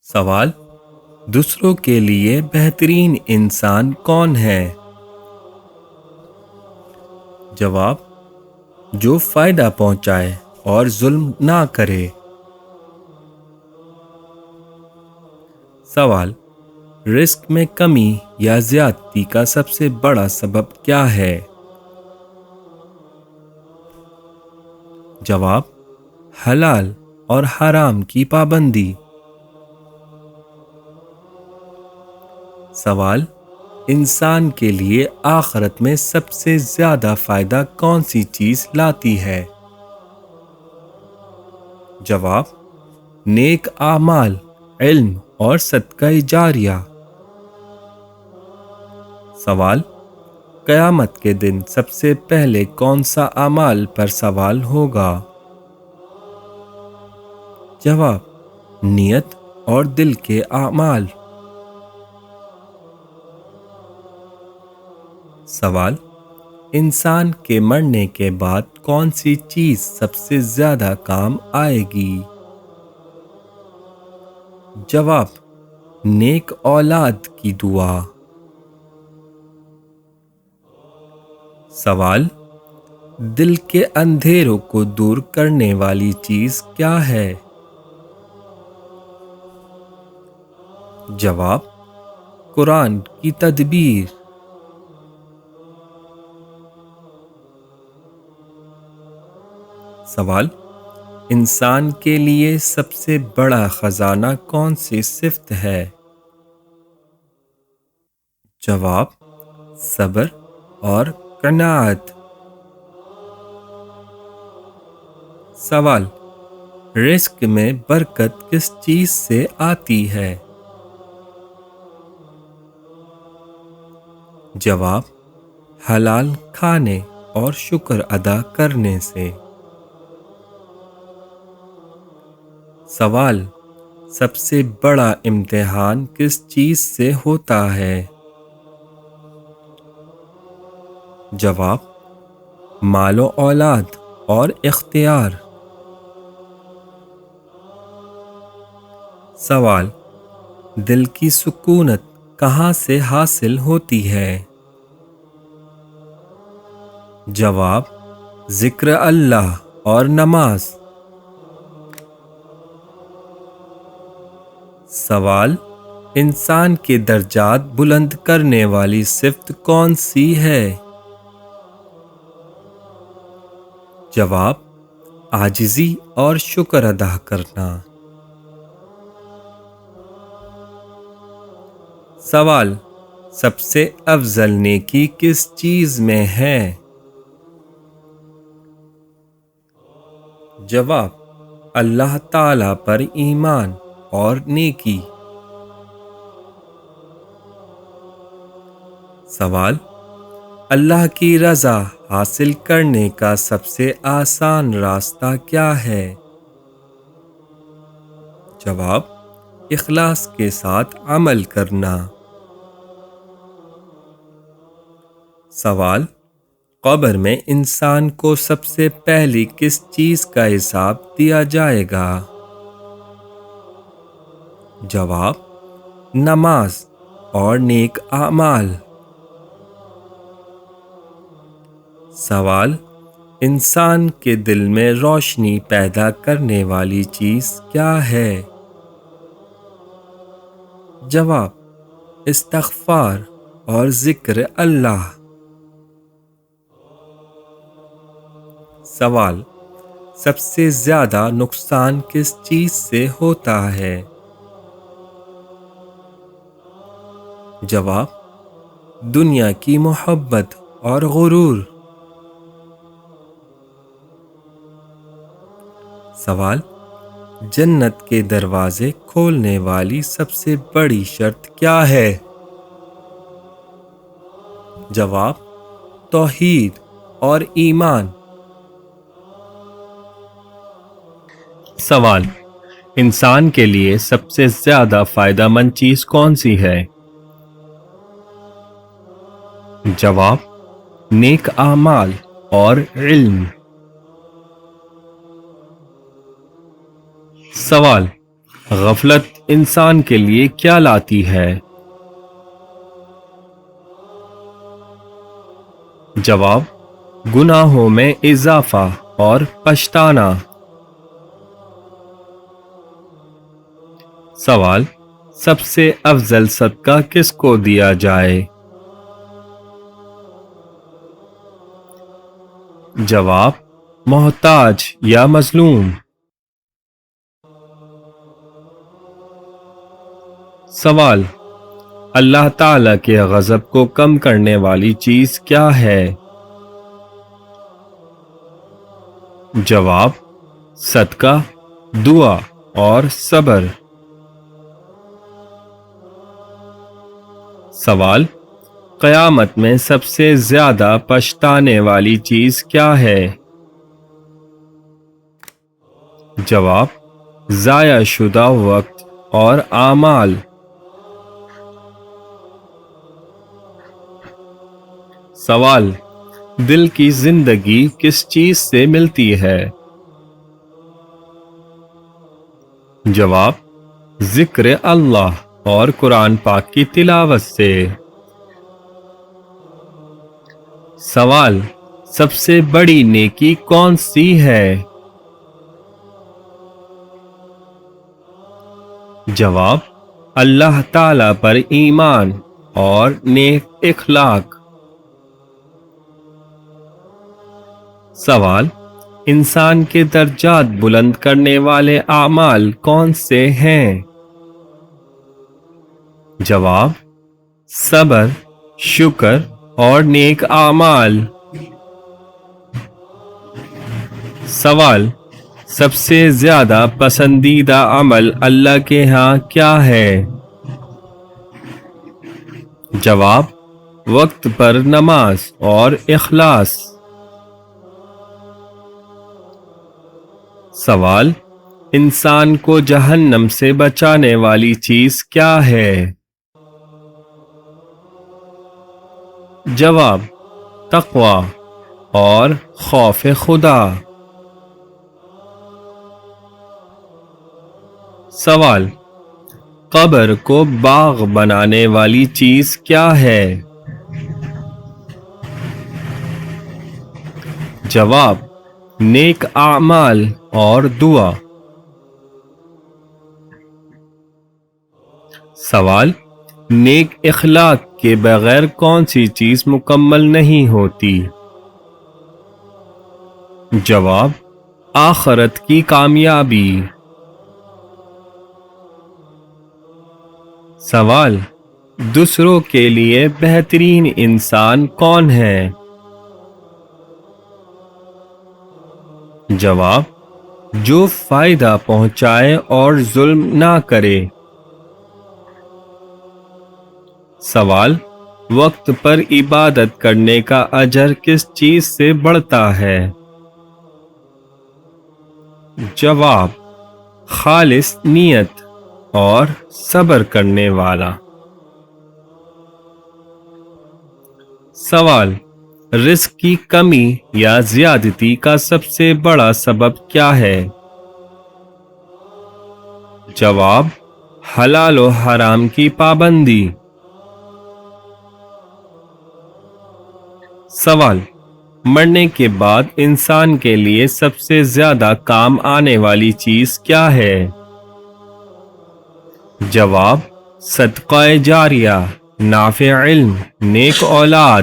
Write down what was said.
سوال: دوسروں کے لیے بہترین انسان کون ہے؟ جواب: جو فائدہ پہنچائے اور ظلم نہ کرے۔ سوال: رزق میں کمی یا زیادتی کا سب سے بڑا سبب کیا ہے؟ جواب: حلال اور حرام کی پابندی۔ سوال: انسان کے لیے آخرت میں سب سے زیادہ فائدہ کون سی چیز لاتی ہے؟ جواب: نیک اعمال، علم اور صدقہ جاریہ۔ سوال: قیامت کے دن سب سے پہلے کون سا اعمال پر سوال ہوگا؟ جواب: نیت اور دل کے اعمال۔ سوال: انسان کے مرنے کے بعد کون سی چیز سب سے زیادہ کام آئے گی؟ جواب: نیک اولاد کی دعا۔ سوال: دل کے اندھیروں کو دور کرنے والی چیز کیا ہے؟ جواب: قرآن کی تدبیر۔ سوال: انسان کے لیے سب سے بڑا خزانہ کون سی صفت ہے؟ جواب: صبر اور قناعت۔ سوال: رزق میں برکت کس چیز سے آتی ہے؟ جواب: حلال کھانے اور شکر ادا کرنے سے۔ سوال: سب سے بڑا امتحان کس چیز سے ہوتا ہے؟ جواب: مال و اولاد اور اختیار۔ سوال: دل کی سکونت کہاں سے حاصل ہوتی ہے؟ جواب: ذکر اللہ اور نماز۔ سوال: انسان کے درجات بلند کرنے والی صفت کون سی ہے؟ جواب: عاجزی اور شکر ادا کرنا۔ سوال: سب سے افضل نیکی کس چیز میں ہے؟ جواب: اللہ تعالی پر ایمان اور نیکی۔ سوال: اللہ کی رضا حاصل کرنے کا سب سے آسان راستہ کیا ہے؟ جواب: اخلاص کے ساتھ عمل کرنا۔ سوال: قبر میں انسان کو سب سے پہلی کس چیز کا حساب دیا جائے گا؟ جواب: نماز اور نیک اعمال۔ سوال: انسان کے دل میں روشنی پیدا کرنے والی چیز کیا ہے؟ جواب: استغفار اور ذکر اللہ۔ سوال: سب سے زیادہ نقصان کس چیز سے ہوتا ہے؟ جواب: دنیا کی محبت اور غرور۔ سوال: جنت کے دروازے کھولنے والی سب سے بڑی شرط کیا ہے؟ جواب: توحید اور ایمان۔ سوال: انسان کے لیے سب سے زیادہ فائدہ مند چیز کون سی ہے؟ جواب: نیک اعمال اور علم۔ سوال: غفلت انسان کے لیے کیا لاتی ہے؟ جواب: گناہوں میں اضافہ اور پچھتانا۔ سوال: سب سے افضل صدقہ کس کو دیا جائے؟ جواب: محتاج یا مظلوم۔ سوال: اللہ تعالی کے غضب کو کم کرنے والی چیز کیا ہے؟ جواب: صدقہ، دعا اور صبر۔ سوال: قیامت میں سب سے زیادہ پچھتانے والی چیز کیا ہے؟ جواب: ضائع شدہ وقت اور اعمال۔ سوال: دل کی زندگی کس چیز سے ملتی ہے؟ جواب: ذکر اللہ اور قرآن پاک کی تلاوت سے۔ سوال: سب سے بڑی نیکی کون سی ہے؟ جواب: اللہ تعالی پر ایمان اور نیک اخلاق۔ سوال: انسان کے درجات بلند کرنے والے اعمال کون سے ہیں؟ جواب: صبر، شکر اور نیک اعمال۔ سوال: سب سے زیادہ پسندیدہ عمل اللہ کے ہاں کیا ہے؟ جواب: وقت پر نماز اور اخلاص۔ سوال: انسان کو جہنم سے بچانے والی چیز کیا ہے؟ جواب: تقوی اور خوف خدا۔ سوال: قبر کو باغ بنانے والی چیز کیا ہے؟ جواب: نیک اعمال اور دعا۔ سوال: نیک اخلاق کے بغیر کون سی چیز مکمل نہیں ہوتی؟ جواب: آخرت کی کامیابی۔ سوال: دوسروں کے لیے بہترین انسان کون ہے؟ جواب: جو فائدہ پہنچائے اور ظلم نہ کرے۔ سوال: وقت پر عبادت کرنے کا اجر کس چیز سے بڑھتا ہے؟ جواب: خالص نیت اور صبر کرنے والا۔ سوال: رزق کی کمی یا زیادتی کا سب سے بڑا سبب کیا ہے؟ جواب: حلال و حرام کی پابندی۔ سوال: مرنے کے بعد انسان کے لیے سب سے زیادہ کام آنے والی چیز کیا ہے؟ جواب: صدقہ جاریہ، نافع علم، نیک اولاد۔